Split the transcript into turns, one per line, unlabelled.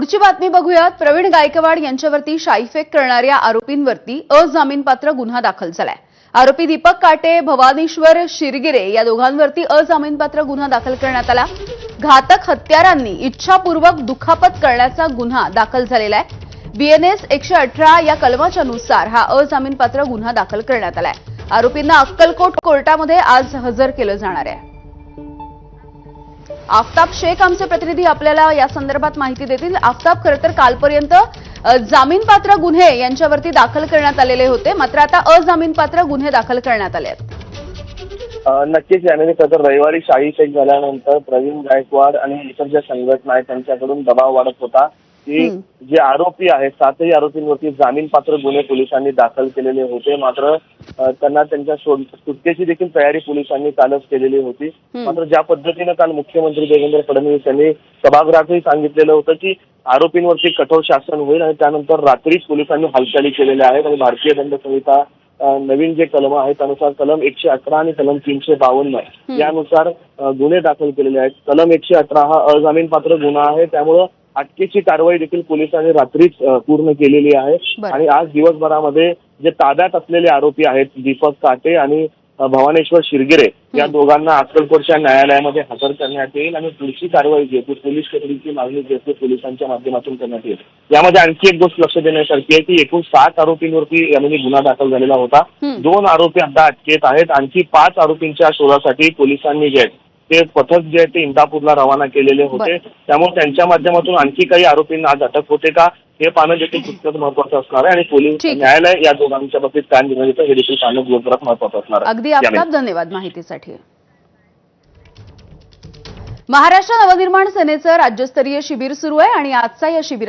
पुढची बातमी बघूयात। प्रवीण गायकवाड यांच्यावरती शाईफेक करणाऱ्या आरोपींवरती अजामीनपात्र गुन्हा दाखल झालाय। आरोपी दीपक काटे, भवानीश्वर शिरगिरे या दोघांवरती अजामीनपात्र गुन्हा दाखल करण्यात आला। घातक हत्यारांनी इच्छापूर्वक दुखापत करण्याचा गुन्हा दाखल झालेला आहे। BNS 118 या कलमाच्या नुसार हा अजामीनपात्र गुन्हा दाखल करण्यात आलाय। आरोपींना अक्कलकोट कोर्टामध्ये आज हजर केलं जाणार आहे। आफताब शेख आमचे प्रतिनिधी आपल्याला या संदर्भात माहिती देतील। आफताब, खरं तर कालपर्यंत जामीनपात्र गुन्हे यांच्यावरती दाखल करण्यात आलेले होते, मात्र आता अजामीनपात्र गुन्हे दाखल करण्यात आले आहेत।
नक्कीच याने तर रविवारी शाही शेख झाल्यानंतर प्रवीण गायकवाड आणि इतर ज्या संघटना आहेत त्यांच्याकडून दबाव वाढत होता की जे आरोपी आहेत 7ही आरोपींवरती जामीनपात्र गुन्हे पोलिसांनी दाखल केलेले होते। मात्र त्यांना त्यांच्या सुटकेची देखील तयारी पोलिसांनी कालच केलेली होती। मात्र ज्या पद्धतीनं काल मुख्यमंत्री देवेंद्र फडणवीस यांनी सभागृहातही सांगितलेलं होतं की आरोपींवरती कठोर शासन होईल आणि त्यानंतर रात्रीच पोलिसांनी हालचाली केलेल्या आहेत आणि भारतीय दंड संहिता नवीन जे कलम आहे त्यानुसार कलम 118 आणि कलम 352 यानुसार गुन्हे दाखल केलेले आहेत। कलम 118 हा अजामीनपात्र गुन्हा आहे, त्यामुळे अटकेची कारवाई देखील पोलिसांनी रात्रीच पूर्ण केलेली आहे। आणि आज दिवसभरामध्ये जे ताब्यात असलेले आरोपी आहेत दीपक काटे आणि भवानेश्वर शिरगिरे या दोघांना अक्कलकोटच्या न्यायालयामध्ये हजर करण्यात येईल आणि पुढची कारवाई जी आहे पोलीस कस्टडीची मागणी जी आहे पोलिसांच्या माध्यमातून करण्यात येईल। यामध्ये आणखी एक गोष्ट लक्ष देण्यासारखी आहे की एकूण 7 आरोपींवरती यामध्ये गुन्हा दाखल झालेला होता। 2 आरोपी आता अटकेत आहेत। आणखी 5 आरोपींच्या शोधासाठी पोलिसांनी जे आहे ते पथक जे आहे ते इंदापूरला रवाना केलेले होते। त्यामुळे त्यांच्या माध्यमातून आणखी काही आरोपींना आज अटक होते का हे पाहणं देखील तितकंच महत्त्वाचं असणार आहे आणि पोलीस न्यायालय या दोघांच्या बाबतीत काय निर्णय घेतं हे देखील पाहणं दिवसभरात महत्त्वाचं असणार आहे।
अगदी आफताब, धन्यवाद माहितीसाठी। महाराष्ट्र नवनिर्माण सेनेचं राज्यस्तरीय शिबिर सुरू आहे आणि आजचा या शिबिर